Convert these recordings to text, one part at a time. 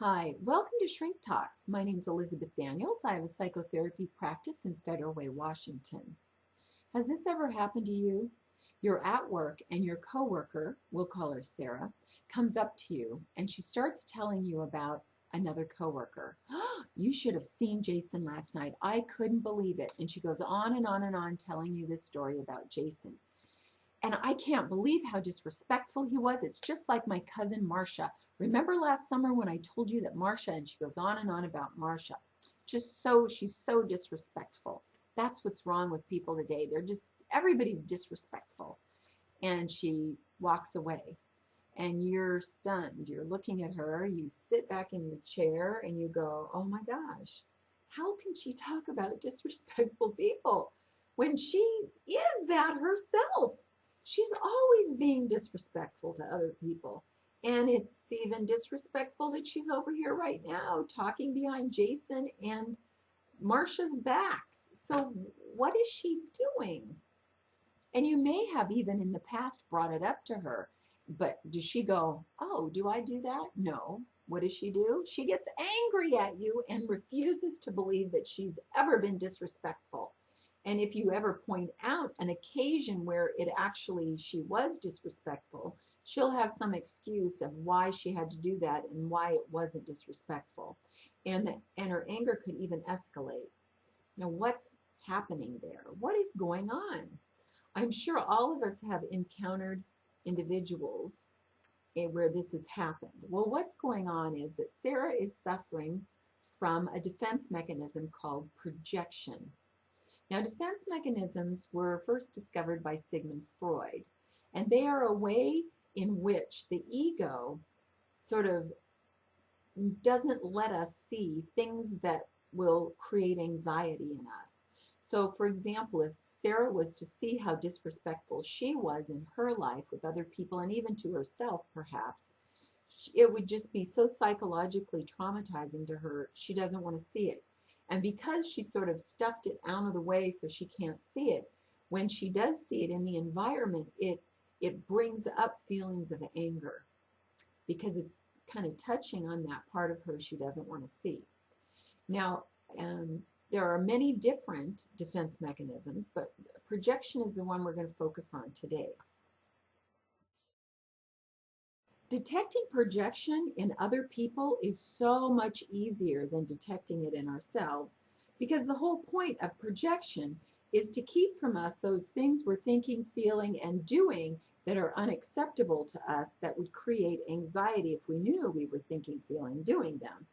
Hi, welcome to Shrink Talks. My name is Elizabeth Daniels. I have a psychotherapy practice in Federal Way, Washington. Has this ever happened to you? You're at work and your coworker, we'll call her Sarah, comes up to you and she starts telling you about another coworker. You should have seen Jason last night. I couldn't believe it. And she goes on and on and on telling you this story about Jason. And I can't believe how disrespectful he was. It's just like my cousin Marcia. Remember last summer when I told you that Marcia, and she goes on and on about Marcia. She's so disrespectful. That's what's wrong with people today. Everybody's disrespectful. And she walks away. And you're stunned. You're looking at her. You sit back in your chair and you go, oh my gosh, how can she talk about disrespectful people when she is that herself? She's always being disrespectful to other people. And it's even disrespectful that she's over here right now talking behind Jason and Marcia's backs. So what is she doing? And you may have even in the past brought it up to her. But does she go, oh, do I do that? No. What does she do? She gets angry at you and refuses to believe that she's ever been disrespectful. And if you ever point out an occasion where she was disrespectful, she'll have some excuse of why she had to do that and why it wasn't disrespectful. And her anger could even escalate. Now, what's happening there? What is going on? I'm sure all of us have encountered individuals where this has happened. Well, what's going on is that Sarah is suffering from a defense mechanism called projection. Now, defense mechanisms were first discovered by Sigmund Freud, and they are a way in which the ego sort of doesn't let us see things that will create anxiety in us. So, for example, if Sarah was to see how disrespectful she was in her life with other people and even to herself, perhaps, it would just be so psychologically traumatizing to her, she doesn't want to see it. And because she sort of stuffed it out of the way so she can't see it, when she does see it in the environment, it brings up feelings of anger because it's kind of touching on that part of her she doesn't want to see. Now, there are many different defense mechanisms, but projection is the one we're going to focus on today. Detecting projection in other people is so much easier than detecting it in ourselves because the whole point of projection is to keep from us those things we're thinking, feeling, and doing that are unacceptable to us that would create anxiety if we knew we were thinking, feeling, doing them.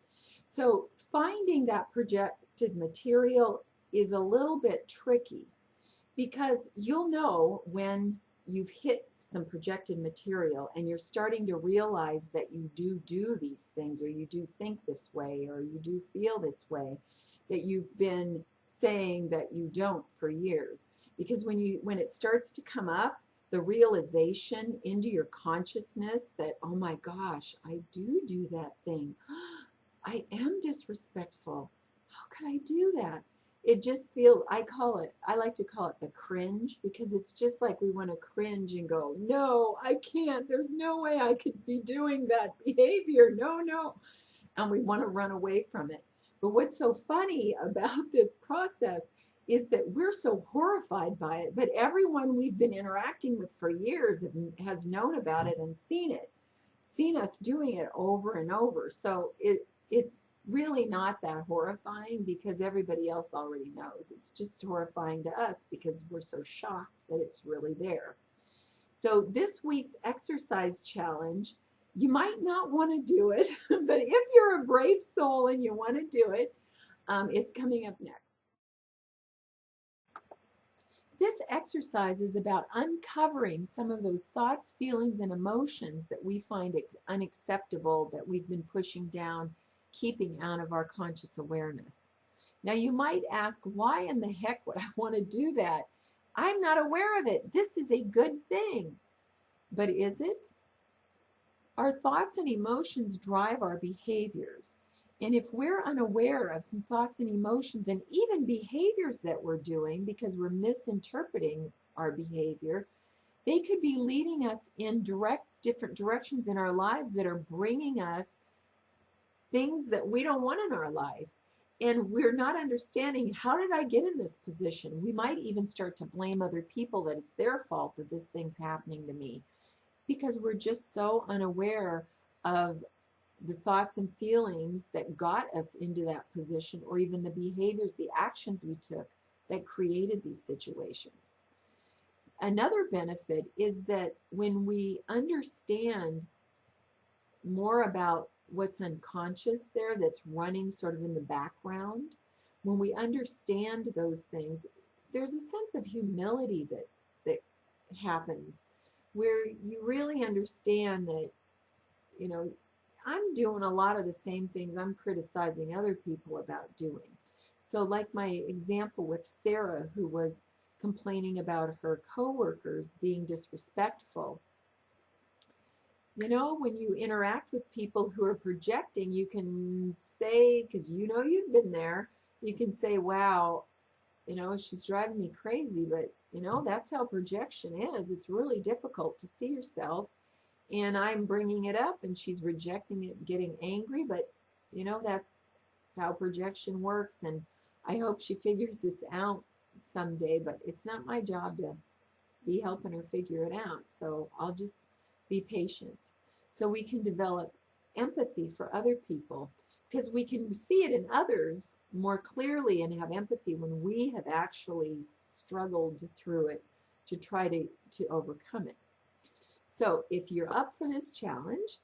So finding that projected material is a little bit tricky because you'll know when you've hit some projected material and you're starting to realize that you do these things, or you do think this way, or you do feel this way, that you've been saying that you don't for years. Because when it starts to come up, the realization into your consciousns that, oh my gosh, I do that thing. I am disrespectful. How could I do that? It just feels, I like to call it the cringe, because it's just like we want to cringe and go, no, I can't. There's no way I could be doing that behavior. No, no. And we want to run away from it. But what's so funny about this process is that we're so horrified by it, but everyone we've been interacting with for years has known about it and seen us doing it over and over. So it's really not that horrifying because everybody else already knows. It's just horrifying to us because we're so shocked that it's really there. So this week's exercise challenge, you might not want to do it, but if you're a brave soul and you want to do it, it's coming up next. This exercise is about uncovering some of those thoughts, feelings, and emotions that we find unacceptable, that we've been pushing down, keeping out of our conscious awareness. Now you might ask, why in the heck would I want to do that? I'm not aware of it. This is a good thing. But is it? Our thoughts and emotions drive our behaviors. And if we're unaware of some thoughts and emotions and even behaviors that we're doing because we're misinterpreting our behavior, they could be leading us in different directions in our lives that are bringing us things that we don't want in our life. And we're not understanding, how did I get in this position? We might even start to blame other people, that it's their fault that this thing's happening to me, because we're just so unaware of the thoughts and feelings that got us into that position, or even the behaviors, the actions we took that created these situations. Another benefit is that when we understand more about what's unconscious there, that's running sort of in the background, when we understand those things, there's a sense of humility that happens, where you really understand that, you know, I'm doing a lot of the same things I'm criticizing other people about doing. So like my example with Sarah, who was complaining about her coworkers being disrespectful. You know, when you interact with people who are projecting, you can say, because you know you've been there, you can say, wow, you know, she's driving me crazy, but you know, that's how projection is. It's really difficult to see yourself, and I'm bringing it up and she's rejecting it, getting angry, but you know, that's how projection works, and I hope she figures this out someday, but it's not my job to be helping her figure it out. So I'll just be patient. So we can develop empathy for other people, because we can see it in others more clearly and have empathy when we have actually struggled through it to try to overcome it. So if you're up for this challenge,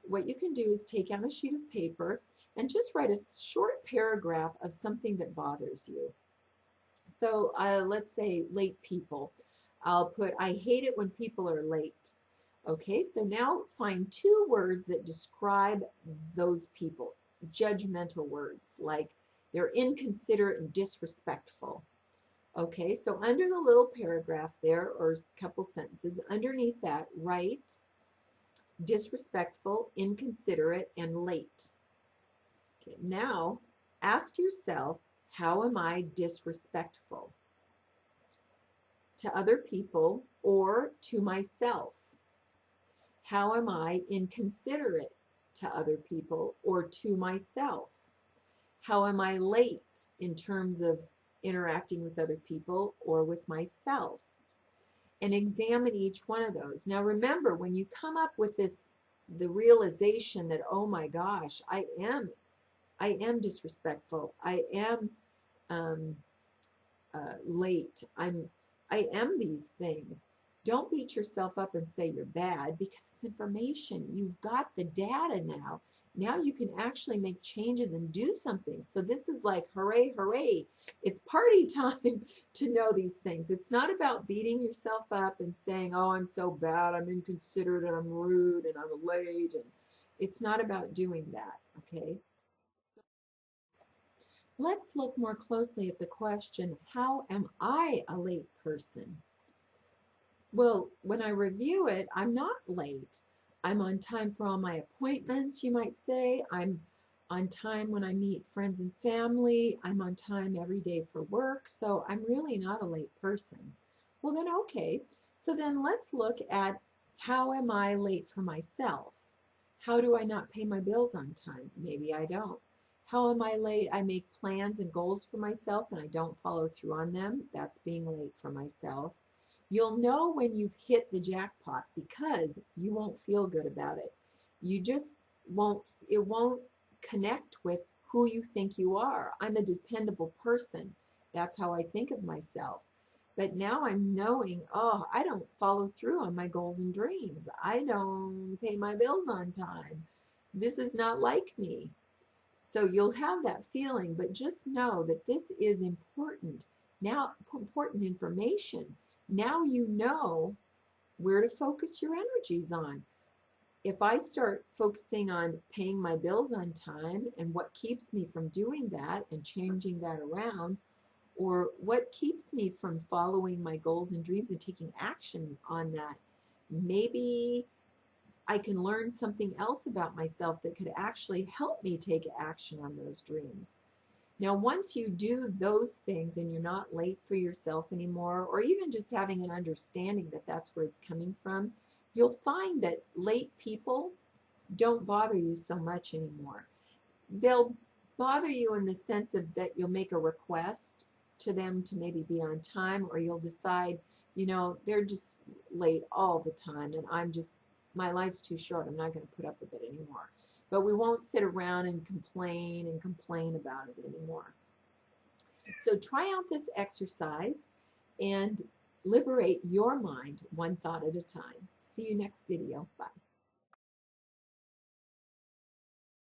what you can do is take out a sheet of paper and just write a short paragraph of something that bothers you. So let's say late people. I'll put, I hate it when people are late. Okay, so now find 2 words that describe those people. Judgmental words, like they're inconsiderate and disrespectful. Okay, so under the little paragraph there, or a couple sentences, underneath that, write disrespectful, inconsiderate, and late. Okay, now ask yourself, how am I disrespectful to other people or to myself? How am I inconsiderate to other people or to myself? How am I late in terms of interacting with other people or with myself? And examine each one of those. Now remember, when you come up with this, the realization that, oh my gosh, I am disrespectful, I am late, I am these things. Don't beat yourself up and say you're bad, because it's information. You've got the data now. Now you can actually make changes and do something. So this is like, hooray, hooray. It's party time to know these things. It's not about beating yourself up and saying, oh, I'm so bad, I'm inconsiderate, and I'm rude, and I'm late. And it's not about doing that, okay? So let's look more closely at the question, how am I a late person? Well, when I review it, I'm not late. I'm on time for all my appointments, you might say. I'm on time when I meet friends and family. I'm on time every day for work. So I'm really not a late person. Well, then, okay. So then let's look at, how am I late for myself? How do I not pay my bills on time? Maybe I don't. How am I late? I make plans and goals for myself and I don't follow through on them. That's being late for myself. You'll know when you've hit the jackpot, because you won't feel good about it. You just won't, it won't connect with who you think you are. I'm a dependable person. That's how I think of myself. But now I'm knowing, oh, I don't follow through on my goals and dreams. I don't pay my bills on time. This is not like me. So you'll have that feeling, but just know that this is important. Now, important information. Now you know where to focus your energies on. If I start focusing on paying my bills on time and what keeps me from doing that and changing that around, or what keeps me from following my goals and dreams and taking action on that, maybe I can learn something else about myself that could actually help me take action on those dreams. Now, once you do those things and you're not late for yourself anymore, or even just having an understanding that that's where it's coming from, you'll find that late people don't bother you so much anymore. They'll bother you in the sense of that you'll make a request to them to maybe be on time, or you'll decide, you know, they're just late all the time and my life's too short. I'm not going to put up with it anymore. But we won't sit around and complain about it anymore. So try out this exercise and liberate your mind one thought at a time. See you next video. Bye.